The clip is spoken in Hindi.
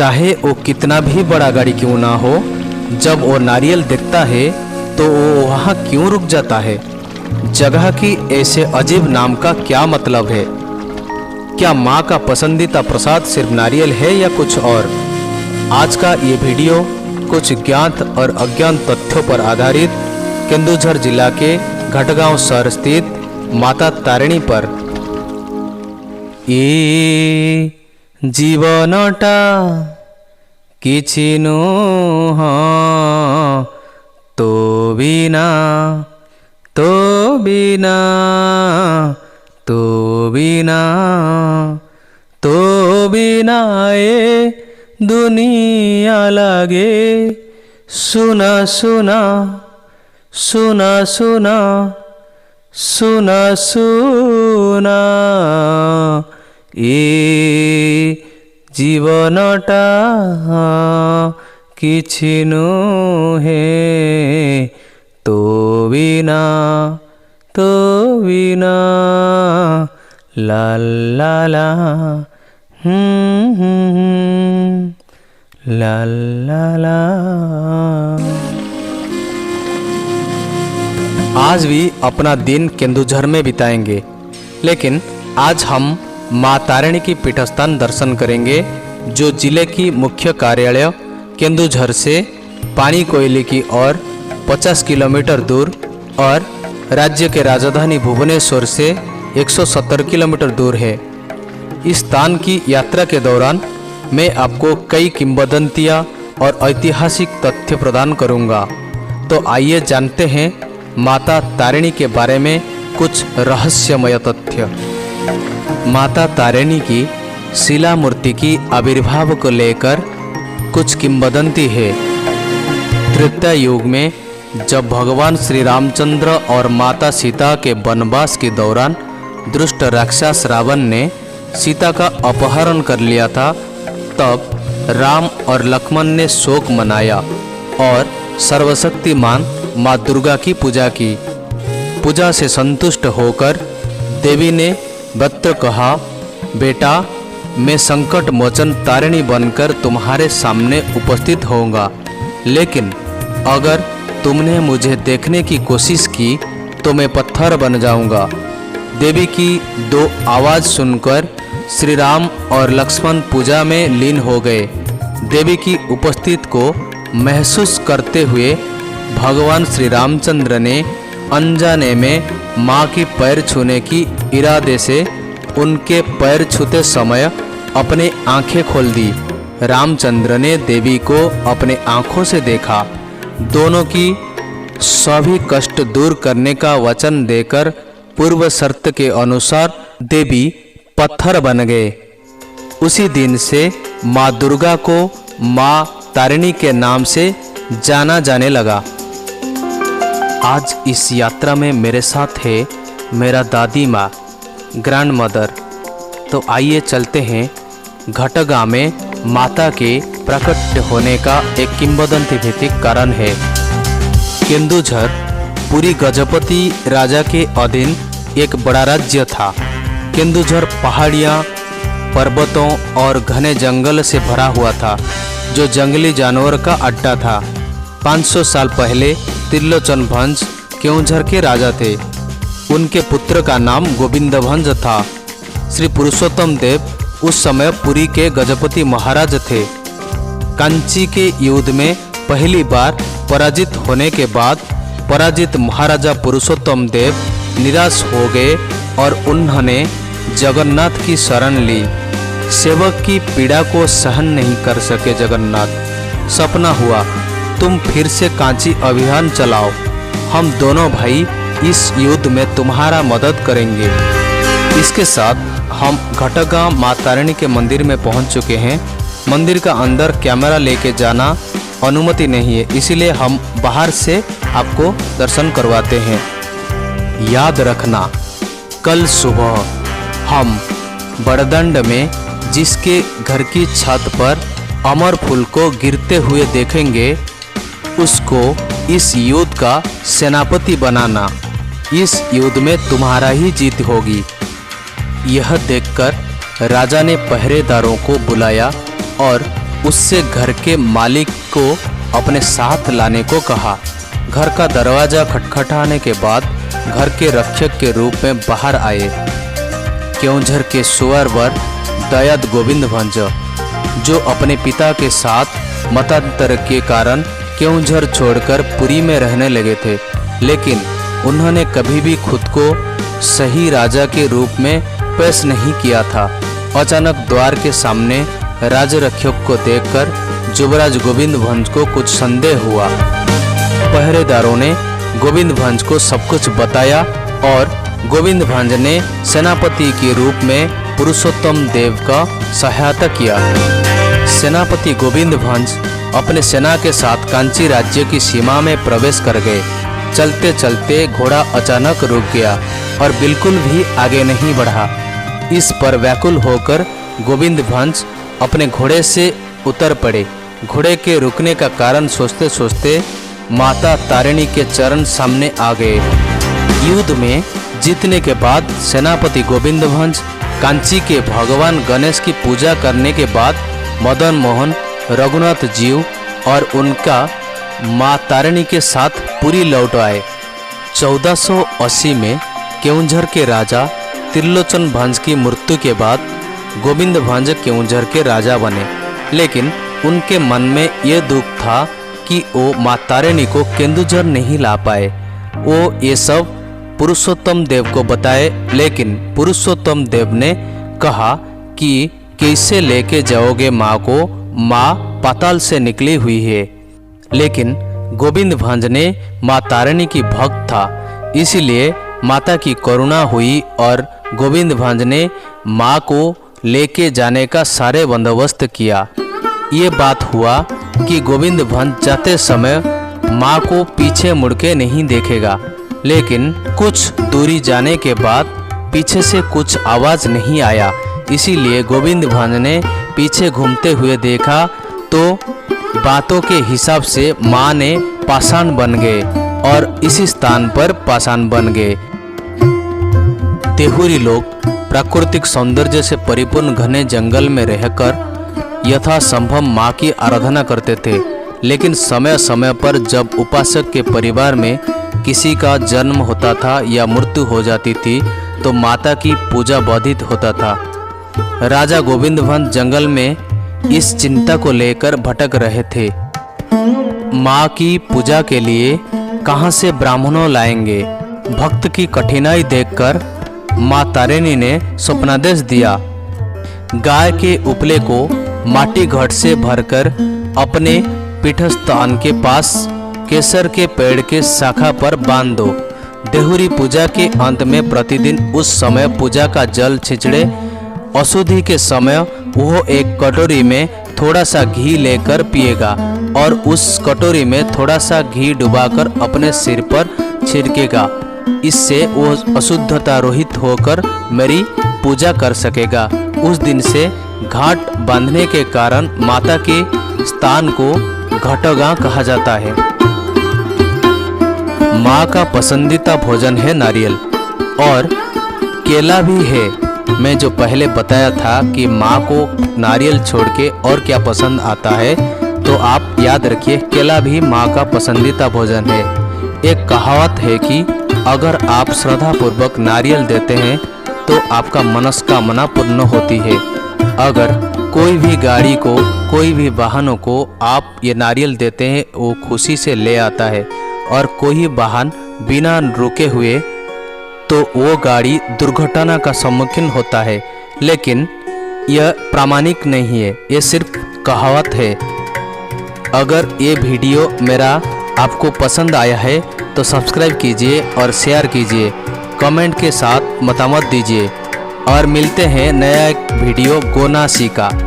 चाहे वो कितना भी बड़ा गाड़ी क्यों ना हो, जब वो नारियल देखता है तो वो वहाँ क्यों रुक जाता है? जगह की ऐसे अजीब नाम का क्या मतलब है? क्या माँ का पसंदीदा प्रसाद सिर्फ नारियल है या कुछ और? आज का ये वीडियो कुछ ज्ञात और अज्ञात तथ्यों पर आधारित केंदुझर जिला के घटगांव शहर स्थित माता तारिणी पर। ये जीवनटा किछि नुह तो बिना तो बिना तो बिना तो बिना ए दुनिया लागे सुना सुना सुना सुना सुना सुना। ए जीवनटा किछि नुहे तो बिना ला ला ला ला ला ला। आज भी अपना दिन केंदुझर में बिताएंगे, लेकिन आज हम माँ तारिणी की पीठस्थान दर्शन करेंगे, जो जिले की मुख्य कार्यालय केंदुझर से पानी कोयली की ओर 50 किलोमीटर दूर और राज्य के राजधानी भुवनेश्वर से 170 किलोमीटर दूर है। इस स्थान की यात्रा के दौरान मैं आपको कई किंवदंतियाँ और ऐतिहासिक तथ्य प्रदान करूँगा। तो आइए जानते हैं माता तारिणी के बारे में कुछ रहस्यमय तथ्य। माता तारिणी की शिला मूर्ति की आविर्भाव को लेकर कुछ किंवदंती है। त्रेता युग में जब भगवान श्री रामचंद्र और माता सीता के वनवास के दौरान दुष्ट राक्षस रावण ने सीता का अपहरण कर लिया था, तब राम और लक्ष्मण ने शोक मनाया और सर्वशक्तिमान माँ दुर्गा की पूजा की। पूजा से संतुष्ट होकर देवी ने व्रत कहा, बेटा मैं संकट मोचन तारिणी बनकर तुम्हारे सामने उपस्थित होऊंगा, लेकिन अगर तुमने मुझे देखने की कोशिश की तो मैं पत्थर बन जाऊंगा। देवी की दो आवाज़ सुनकर श्री राम और लक्ष्मण पूजा में लीन हो गए। देवी की उपस्थिति को महसूस करते हुए भगवान श्री रामचंद्र ने अनजाने में माँ की पैर छूने की इरादे से उनके पैर छूते समय अपने आंखें खोल दी। रामचंद्र ने देवी को अपने आंखों से देखा। दोनों की सभी कष्ट दूर करने का वचन देकर पूर्व शर्त के अनुसार देवी पत्थर बन गए। उसी दिन से माँ दुर्गा को माँ तारिणी के नाम से जाना जाने लगा। आज इस यात्रा में मेरे साथ है मेरा दादी माँ, ग्रैंड मदर। तो आइए चलते हैं घटगांव में माता के प्रकट होने का एक किंवदंती भित्तिक कारण है। केंदुझर पूरी गजपति राजा के अधीन एक बड़ा राज्य था। केंदुझर पहाड़ियाँ, पर्वतों और घने जंगल से भरा हुआ था, जो जंगली जानवर का अड्डा था। 500 साल पहले त्रिलोचन भंज केंदुझर के राजा थे। उनके पुत्र का नाम गोविंद भंज था। श्री पुरुषोत्तम देव उस समय पुरी के गजपति महाराज थे। कांची के युद्ध में पहली बार पराजित होने के बाद पराजित महाराजा पुरुषोत्तम देव निराश हो गए और उन्होंने जगन्नाथ की शरण ली। सेवक की पीड़ा को सहन नहीं कर सके जगन्नाथ। सपना हुआ, तुम फिर से कांची अभियान चलाओ, हम दोनों भाई इस युद्ध में तुम्हारा मदद करेंगे। इसके साथ हम घटगांव माँ तारिणी के मंदिर में पहुंच चुके हैं। मंदिर का अंदर कैमरा लेके जाना अनुमति नहीं है, इसीलिए हम बाहर से आपको दर्शन करवाते हैं। याद रखना, कल सुबह हम बड़दंड में जिसके घर की छत पर अमर फूल को गिरते हुए देखेंगे, उसको इस युद्ध का सेनापति बनाना। इस युद्ध में तुम्हारा ही जीत होगी। यह देखकर राजा ने पहरेदारों को बुलाया और उससे घर के मालिक को अपने साथ लाने को कहा। घर का दरवाजा खटखटाने के बाद घर के रक्षक के रूप में बाहर आए केओंझर के सुअरवर दयाद गोविंद भंज, जो अपने पिता के साथ मतांतर के कारण केओंझर छोड़कर पुरी में रहने लगे थे, लेकिन उन्होंने कभी भी खुद को सही राजा के रूप में पेश नहीं किया था। अचानक द्वार के सामने राजरक्षक को देखकर युवराज गोविंद भंज को कुछ संदेह हुआ। पहरेदारों ने गोविंद भंज को सब कुछ बताया और गोविंद भंज ने सेनापति के रूप में पुरुषोत्तम देव का सहायता किया। सेनापति गोविंद भंज अपने सेना के साथ कांची राज्य की सीमा में प्रवेश कर गए। चलते चलते घोड़ा अचानक रुक गया और बिल्कुल भी आगे नहीं बढ़ा। इस पर व्याकुल होकर गोविंद भंज अपने घोड़े से उतर पड़े। घोड़े के रुकने का कारण सोचते सोचते माता तारिणी के चरण सामने आ गए। युद्ध में जीतने के बाद सेनापति गोविंद भंज कांची के भगवान गणेश की पूजा करने के बाद मदन मोहन, रघुनाथ जीव और उनका माँ तारिणी के साथ पुरी लौट आए। 1480 में केओंझर के राजा त्रिलोचन भंज की मृत्यु के बाद गोविंद भंज केओंझर के राजा बने, लेकिन उनके मन में ये दुख था कि वो माँ तारिणी को केंदुझर नहीं ला पाए। वो ये सब पुरुषोत्तम देव को बताए, लेकिन पुरुषोत्तम देव ने कहा कि कैसे लेके जाओगे माँ को, माँ पाताल से निकली हुई है। लेकिन गोविंद भंज ने माँ तारिणी की भक्त था, इसीलिए माता की करुणा हुई और गोविंद भंज ने माँ को लेके जाने का सारे बंदोबस्त किया। ये बात हुआ कि गोविंद भंज जाते समय माँ को पीछे मुड़ के नहीं देखेगा, लेकिन कुछ दूरी जाने के बाद पीछे से कुछ आवाज़ नहीं आया। इसीलिए गोविंद भंज ने पीछे घूमते हुए देखा तो बातों के हिसाब से माँ ने पाषाण बन गए और इसी स्थान पर पाषाण बन गए। देहुरी लोग प्राकृतिक सौंदर्य से परिपूर्ण घने जंगल में रहकर यथासंभव माँ की आराधना करते थे, लेकिन समय समय पर जब उपासक के परिवार में किसी का जन्म होता था या मृत्यु हो जाती थी तो माता की पूजा बाधित होता था। राजा गोविंद भंज जंगल में इस चिंता को लेकर भटक रहे थे। माँ की पूजा के लिए कहाँ से ब्राह्मणों लाएंगे? भक्त की कठिनाई देखकर माँ तारिणी ने स्वप्नादेश दिया। गाय के उपले को माटी घट से भरकर अपने पीठस्थान के पास केसर के पेड़ के शाखा पर बांध दो। देहुरी पूजा के अंत में प्रतिदिन उस समय पूजा का जल छिंचड़े। अशुद्धि के समय वो एक कटोरी में थोड़ा सा घी लेकर पिएगा और उस कटोरी में थोड़ा सा घी डुबाकर अपने सिर पर छिड़केगा। इससे वो अशुद्धता रहित होकर मेरी पूजा कर सकेगा। उस दिन से घाट बांधने के कारण माता के स्थान को घटगां कहा जाता है। माँ का पसंदीदा भोजन है नारियल और केला भी है। मैं जो पहले बताया था कि माँ को नारियल छोड़ के और क्या पसंद आता है, तो आप याद रखिए केला भी माँ का पसंदीदा भोजन है। एक कहावत है कि अगर आप श्रद्धापूर्वक नारियल देते हैं तो आपका मनस्कामना पूर्ण होती है। अगर कोई भी गाड़ी को, कोई भी वाहनों को आप ये नारियल देते हैं, वो खुशी से ले आता है, और कोई वाहन बिना रुके हुए तो वो गाड़ी दुर्घटना का सम्मुखीन होता है। लेकिन यह प्रामाणिक नहीं है, ये सिर्फ कहावत है। अगर ये वीडियो मेरा आपको पसंद आया है तो सब्सक्राइब कीजिए और शेयर कीजिए, कमेंट के साथ मतामत दीजिए और मिलते हैं नया एक वीडियो गोनासी का।